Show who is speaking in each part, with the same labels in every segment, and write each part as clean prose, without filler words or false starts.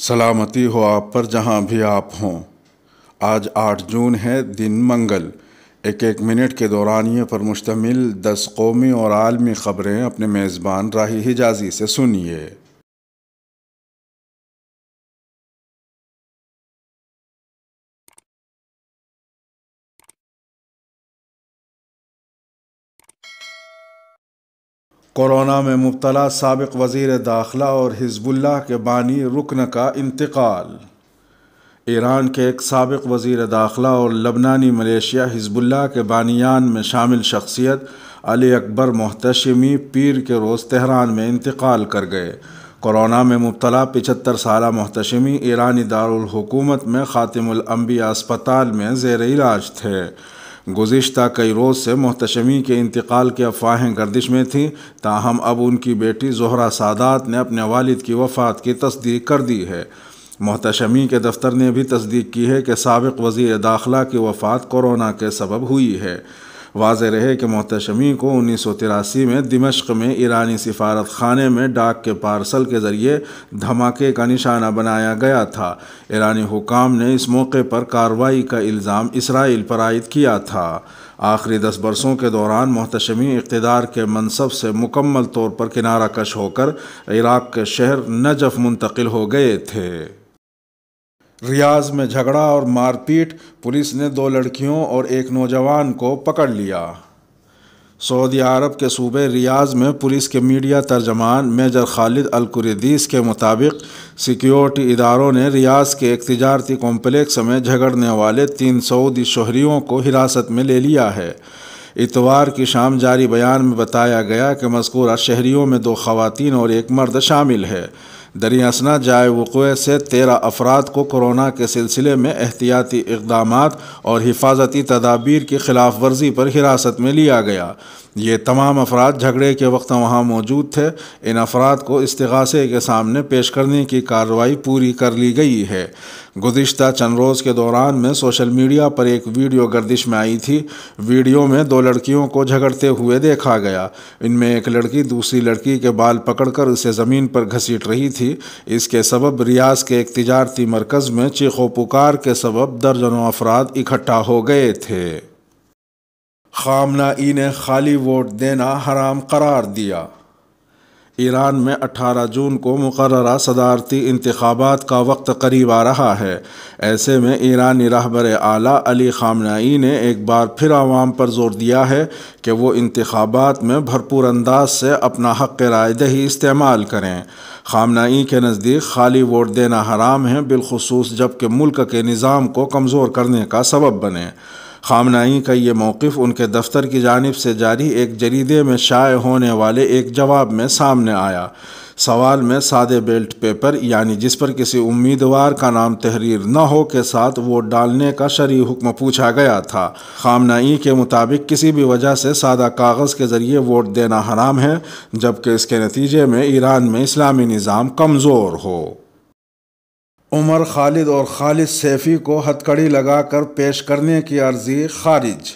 Speaker 1: سلامتی ہو آپ پر جہاں بھی آپ ہوں۔ آج 8 جون ہے، دن منگل۔ ایک منٹ کے دورانیے پر مشتمل 10 قومی اور عالمی خبریں اپنے میزبان راہی حجازی سے سنیے۔ کورونا میں مبتلا سابق وزیر داخلہ اور حزب اللہ کے بانی رکن کا انتقال۔ ایران کے ایک سابق وزیر داخلہ اور لبنانی ملیشیا حزب اللہ کے بانیان میں شامل شخصیت علی اکبر محتشمی پیر کے روز تہران میں انتقال کر گئے۔ کورونا میں مبتلا 75 سالہ محتشمی ایرانی دارالحکومت میں خاتم الانبیاء اسپتال میں زیر علاج تھے۔ گزشتہ کئی روز سے محتشمی کے انتقال کی افواہیں گردش میں تھیں، تاہم اب ان کی بیٹی زہرہ سادات نے اپنے والد کی وفات کی تصدیق کر دی ہے۔ محتشمی کے دفتر نے بھی تصدیق کی ہے کہ سابق وزیر داخلہ کی وفات کورونا کے سبب ہوئی ہے۔ واضح رہے کہ محتشمی کو 1983 میں دمشق میں ایرانی سفارت خانے میں ڈاک کے پارسل کے ذریعے دھماکے کا نشانہ بنایا گیا تھا۔ ایرانی حکام نے اس موقع پر کارروائی کا الزام اسرائیل پر عائد کیا تھا۔ آخری 10 برسوں کے دوران محتشمی اقتدار کے منصب سے مکمل طور پر کنارہ کش ہو کر عراق کے شہر نجف منتقل ہو گئے تھے۔ ریاض میں جھگڑا اور مار پیٹ، پولیس نے 2 لڑکیوں اور ایک نوجوان کو پکڑ لیا۔ سعودی عرب کے صوبے ریاض میں پولیس کے میڈیا ترجمان میجر خالد القریدیس کے مطابق سیکیورٹی اداروں نے ریاض کے ایک تجارتی کمپلیکس میں جھگڑنے والے 3 سعودی شہریوں کو حراست میں لے لیا ہے۔ اتوار کی شام جاری بیان میں بتایا گیا کہ مذکورہ شہریوں میں 2 خواتین اور ایک مرد شامل ہے۔ دریں اثنا جائے وقوع سے 13 افراد کو کورونا کے سلسلے میں احتیاطی اقدامات اور حفاظتی تدابیر کی خلاف ورزی پر حراست میں لیا گیا۔ یہ تمام افراد جھگڑے کے وقت وہاں موجود تھے۔ ان افراد کو استغاثے کے سامنے پیش کرنے کی کارروائی پوری کر لی گئی ہے۔ گزشتہ چند روز کے دوران میں سوشل میڈیا پر ایک ویڈیو گردش میں آئی تھی۔ ویڈیو میں 2 لڑکیوں کو جھگڑتے ہوئے دیکھا گیا۔ ان میں ایک لڑکی دوسری لڑکی کے بال پکڑ کر اسے زمین پر گھسیٹ رہی تھی۔ اس کے سبب ریاض کے ایک تجارتی مرکز میں چیخ و پکار کے سبب درجنوں افراد اکٹھا ہو گئے تھے۔ خامنہ ای نے خالی ووٹ دینا حرام قرار دیا۔ ایران میں 18 جون کو مقررہ صدارتی انتخابات کا وقت قریب آ رہا ہے۔ ایسے میں ایرانی رہبر اعلیٰ علی خامنہ ای نے ایک بار پھر عوام پر زور دیا ہے کہ وہ انتخابات میں بھرپور انداز سے اپنا حق رائے دہی استعمال کریں۔ خامنہ ای کے نزدیک خالی ووٹ دینا حرام ہے، بالخصوص جب کہ ملک کے نظام کو کمزور کرنے کا سبب بنے۔ خامنہ ای کا یہ موقف ان کے دفتر کی جانب سے جاری ایک جریدے میں شائع ہونے والے ایک جواب میں سامنے آیا۔ سوال میں سادے بیلٹ پیپر، یعنی جس پر کسی امیدوار کا نام تحریر نہ ہو، کے ساتھ ووٹ ڈالنے کا شرعی حکم پوچھا گیا تھا۔ خامنہ ای کے مطابق کسی بھی وجہ سے سادہ کاغذ کے ذریعے ووٹ دینا حرام ہے، جبکہ اس کے نتیجے میں ایران میں اسلامی نظام کمزور ہو۔ عمر خالد اور خالد سیفی کو ہتھکڑی لگا کر پیش کرنے کی عرضی خارج۔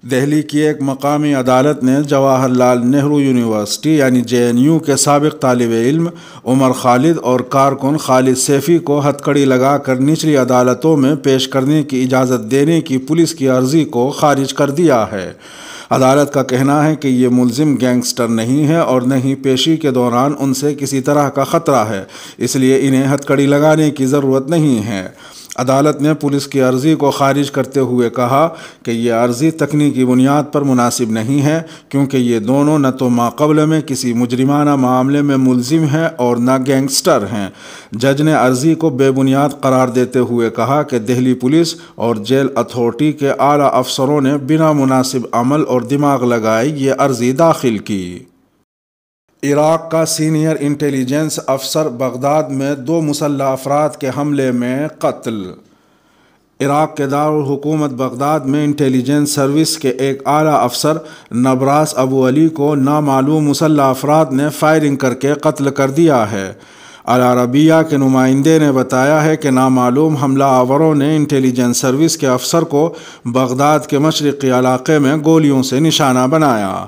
Speaker 1: دہلی کی ایک مقامی عدالت نے جواہر لال نہرو یونیورسٹی یعنی JNU کے سابق طالب علم عمر خالد اور کارکن خالد سیفی کو ہتھکڑی لگا کر نچلی عدالتوں میں پیش کرنے کی اجازت دینے کی پولیس کی عرضی کو خارج کر دیا ہے۔ عدالت کا کہنا ہے کہ یہ ملزم گینگسٹر نہیں ہے اور نہ ہی پیشی کے دوران ان سے کسی طرح کا خطرہ ہے، اس لیے انہیں ہتھکڑی لگانے کی ضرورت نہیں ہے۔ عدالت نے پولیس کی عرضی کو خارج کرتے ہوئے کہا کہ یہ عرضی تکنیکی بنیاد پر مناسب نہیں ہے، کیونکہ یہ دونوں نہ تو ماقبل میں کسی مجرمانہ معاملے میں ملزم ہیں اور نہ گینگسٹر ہیں۔ جج نے عرضی کو بے بنیاد قرار دیتے ہوئے کہا کہ دہلی پولیس اور جیل اتھارٹی کے اعلیٰ افسروں نے بنا مناسب عمل اور دماغ لگائے یہ عرضی داخل کی۔ عراق کا سینئر انٹیلیجنس افسر بغداد میں 2 مسلح افراد کے حملے میں قتل۔ عراق کے دارالحکومت بغداد میں انٹیلیجنس سروس کے ایک اعلیٰ افسر نبراس ابو علی کو نامعلوم مسلح افراد نے فائرنگ کر کے قتل کر دیا ہے۔ العربیہ کے نمائندے نے بتایا ہے کہ نامعلوم حملہ آوروں نے انٹیلیجنس سروس کے افسر کو بغداد کے مشرقی علاقے میں گولیوں سے نشانہ بنایا۔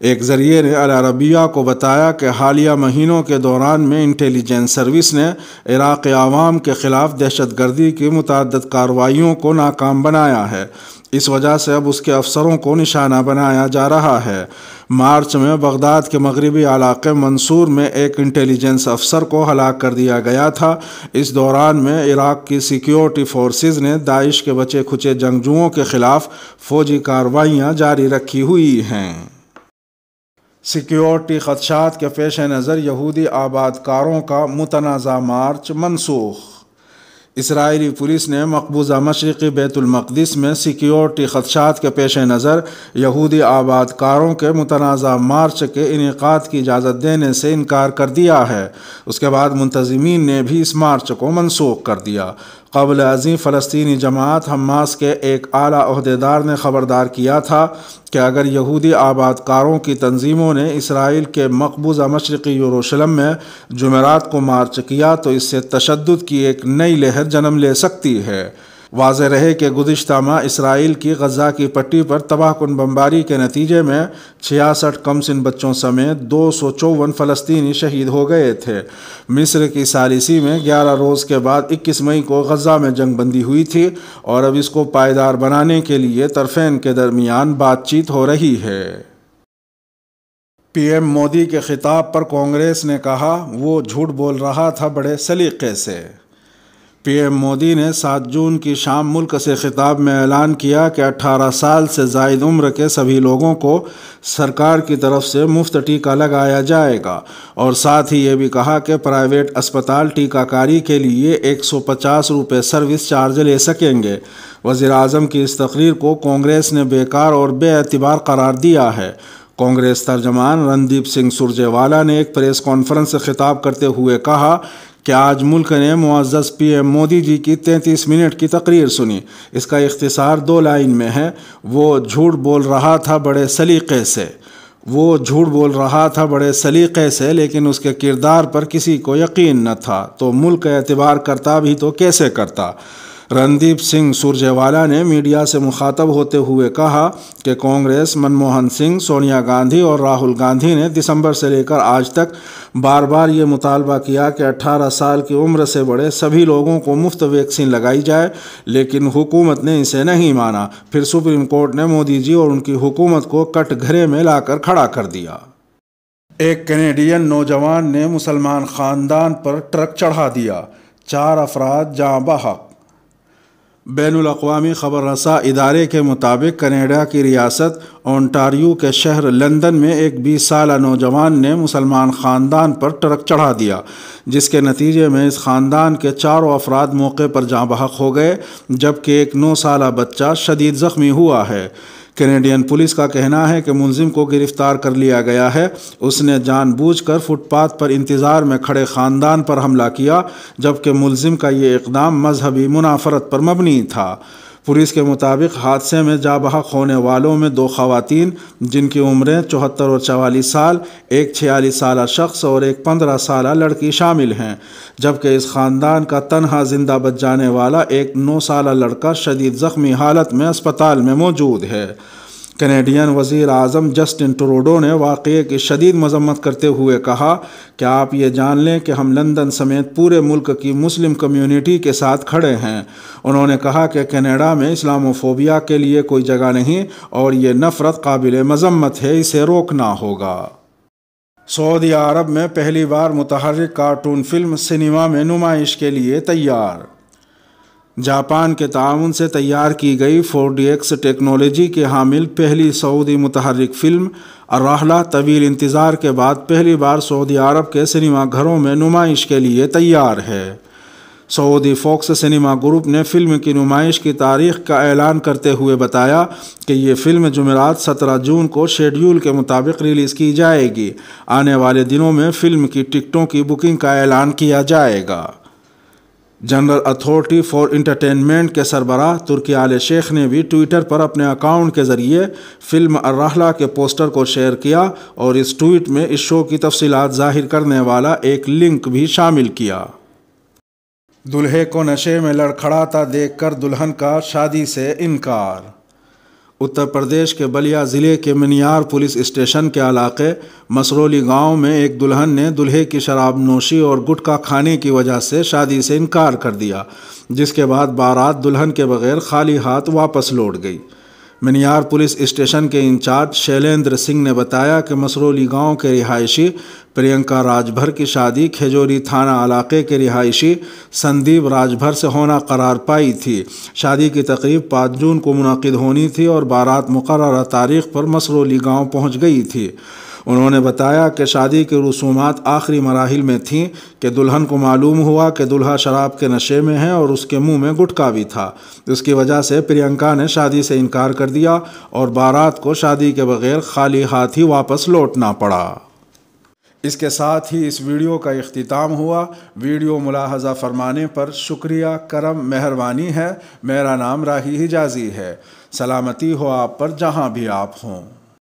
Speaker 1: ایک ذریعے نے العربیہ کو بتایا کہ حالیہ مہینوں کے دوران میں انٹیلیجنس سروس نے عراق عوام کے خلاف دہشت گردی کی متعدد کارروائیوں کو ناکام بنایا ہے۔ اس وجہ سے اب اس کے افسروں کو نشانہ بنایا جا رہا ہے۔ مارچ میں بغداد کے مغربی علاقے منصور میں ایک انٹیلیجنس افسر کو ہلاک کر دیا گیا تھا۔ اس دوران میں عراق کی سیکیورٹی فورسز نے داعش کے بچے کھچے جنگجوؤں کے خلاف فوجی کارروائیاں جاری رکھی ہوئی ہیں۔ سیکیورٹی خدشات کے پیش نظر یہودی آباد کاروں کا متنازع مارچ منسوخ۔ اسرائیلی پولیس نے مقبوضہ مشرقی بیت المقدس میں سیکیورٹی خدشات کے پیش نظر یہودی آباد کاروں کے متنازع مارچ کے انعقاد کی اجازت دینے سے انکار کر دیا ہے۔ اس کے بعد منتظمین نے بھی اس مارچ کو منسوخ کر دیا۔ قبل ازیں فلسطینی جماعت حماس کے ایک اعلیٰ عہدیدار نے خبردار کیا تھا کہ اگر یہودی آباد کاروں کی تنظیموں نے اسرائیل کے مقبوضہ مشرقی یروشلم میں جمعرات کو مارچ کیا تو اس سے تشدد کی ایک نئی لہر جنم لے سکتی ہے۔ واضح رہے کہ گزشتہ ماہ اسرائیل کی غزہ کی پٹی پر تباہ کن بمباری کے نتیجے میں 66 کم سن بچوں سمیت 254 فلسطینی شہید ہو گئے تھے۔ مصر کی ثالثی میں 11 روز کے بعد 21 مئی کو غزہ میں جنگ بندی ہوئی تھی اور اب اس کو پائیدار بنانے کے لیے طرفین کے درمیان بات چیت ہو رہی ہے۔ پی ایم مودی کے خطاب پر کانگریس نے کہا وہ جھوٹ بول رہا تھا بڑے سلیقے سے۔ پی ایم مودی نے 7 جون کی شام ملک سے خطاب میں اعلان کیا کہ 18 سال سے زائد عمر کے سبھی لوگوں کو سرکار کی طرف سے مفت ٹیکہ لگایا جائے گا، اور ساتھ ہی یہ بھی کہا کہ پرائیویٹ اسپتال ٹیکہ کاری کے لیے 150 روپے سروس چارج لے سکیں گے۔ وزیر اعظم کی اس تقریر کو کانگریس نے بیکار اور بے اعتبار قرار دیا ہے۔ کانگریس ترجمان رندیپ سنگھ سرجیوالا نے ایک پریس کانفرنس سے خطاب کرتے ہوئے کہا کہ آج ملک نے معزز پی ایم مودی جی کی 33 منٹ کی تقریر سنی۔ اس کا اختصار 2 لائن میں ہے، وہ جھوٹ بول رہا تھا بڑے سلیقے سے۔ وہ جھوٹ بول رہا تھا بڑے سلیقے سے، لیکن اس کے کردار پر کسی کو یقین نہ تھا، تو ملک اعتبار کرتا بھی تو کیسے کرتا۔ رندیپ سنگھ سرجیوالا نے میڈیا سے مخاطب ہوتے ہوئے کہا کہ کانگریس منموہن سنگھ، سونیا گاندھی اور راہل گاندھی نے دسمبر سے لے کر آج تک بار بار یہ مطالبہ کیا کہ 18 سال کی عمر سے بڑے سبھی لوگوں کو مفت ویکسین لگائی جائے، لیکن حکومت نے اسے نہیں مانا۔ پھر سپریم کورٹ نے مودی جی اور ان کی حکومت کو کٹ گھرے میں لا کر کھڑا کر دیا۔ ایک کینیڈین نوجوان نے مسلمان خاندان پر ٹرک چڑھا دیا، 4 افراد جاں بحق۔ بین الاقوامی خبر رساں ادارے کے مطابق کینیڈا کی ریاست اونٹاریو کے شہر لندن میں ایک 20 سالہ نوجوان نے مسلمان خاندان پر ٹرک چڑھا دیا، جس کے نتیجے میں اس خاندان کے 4 افراد موقع پر جاں بحق ہو گئے، جبکہ ایک 9 سالہ بچہ شدید زخمی ہوا ہے۔ کینیڈین پولیس کا کہنا ہے کہ ملزم کو گرفتار کر لیا گیا ہے۔ اس نے جان بوجھ کر فٹ پاتھ پر انتظار میں کھڑے خاندان پر حملہ کیا، جبکہ ملزم کا یہ اقدام مذہبی منافرت پر مبنی تھا۔ پولیس کے مطابق حادثے میں جاں بحق ہونے والوں میں 2 خواتین جن کی عمریں 74 اور 44 سال، ایک 46 سالہ شخص اور ایک 15 سالہ لڑکی شامل ہیں، جبکہ اس خاندان کا تنہا زندہ بچ جانے والا ایک 9 سالہ لڑکا شدید زخمی حالت میں اسپتال میں موجود ہے۔ کینیڈین وزیر اعظم جسٹن ٹروڈو نے واقعے کی شدید مذمت کرتے ہوئے کہا کہ آپ یہ جان لیں کہ ہم لندن سمیت پورے ملک کی مسلم کمیونٹی کے ساتھ کھڑے ہیں۔ انہوں نے کہا کہ کینیڈا میں اسلاموفوبیا کے لیے کوئی جگہ نہیں اور یہ نفرت قابل مذمت ہے، اسے روکنا ہوگا۔ سعودی عرب میں پہلی بار متحرک کارٹون فلم سنیما میں نمائش کے لیے تیار۔ جاپان کے تعاون سے تیار کی گئی 4DX ٹیکنالوجی کے حامل پہلی سعودی متحرک فلم الرحلہ طویل انتظار کے بعد پہلی بار سعودی عرب کے سنیما گھروں میں نمائش کے لیے تیار ہے۔ سعودی فوکس سنیما گروپ نے فلم کی نمائش کی تاریخ کا اعلان کرتے ہوئے بتایا کہ یہ فلم جمعرات 17 جون کو شیڈیول کے مطابق ریلیز کی جائے گی۔ آنے والے دنوں میں فلم کی ٹکٹوں کی بکنگ کا اعلان کیا جائے گا۔ جنرل اتھارٹی فار انٹرٹینمنٹ کے سربراہ ترکی آل شیخ نے بھی ٹویٹر پر اپنے اکاؤنٹ کے ذریعے فلم الرحلہ کے پوسٹر کو شیئر کیا اور اس ٹویٹ میں اس شو کی تفصیلات ظاہر کرنے والا ایک لنک بھی شامل کیا۔ دولہے کو نشے میں لڑکھڑاتا دیکھ کر دلہن کا شادی سے انکار۔ اتر پردیش کے بلیا ضلع کے منیار پولیس اسٹیشن کے علاقے مسرولی گاؤں میں ایک دلہن نے دلہے کی شراب نوشی اور گٹکا کھانے کی وجہ سے شادی سے انکار کر دیا، جس کے بعد بارات دلہن کے بغیر خالی ہاتھ واپس لوٹ گئی۔ منیار پولیس اسٹیشن کے انچارج شیلیندر سنگھ نے بتایا کہ مسرولی گاؤں کے رہائشی پرینکا راج بھر کی شادی کھجوری تھانہ علاقے کے رہائشی سندیپ راج بھر سے ہونا قرار پائی تھی۔ شادی کی تقریب 5 جون کو منعقد ہونی تھی اور بارات مقررہ تاریخ پر مسرولی گاؤں پہنچ گئی تھی۔ انہوں نے بتایا کہ شادی کی رسومات آخری مراحل میں تھیں کہ دلہن کو معلوم ہوا کہ دلہا شراب کے نشے میں ہے اور اس کے منہ میں گٹکا بھی تھا۔ اس کی وجہ سے پرینکا نے شادی سے انکار کر دیا اور بارات کو شادی کے بغیر خالی ہاتھ ہی واپس لوٹنا پڑا۔ اس کے ساتھ ہی اس ویڈیو کا اختتام ہوا۔ ویڈیو ملاحظہ فرمانے پر شکریہ، کرم، مہربانی ہے۔ میرا نام راہی حجازی ہے۔ سلامتی ہو آپ پر جہاں بھی آپ ہوں۔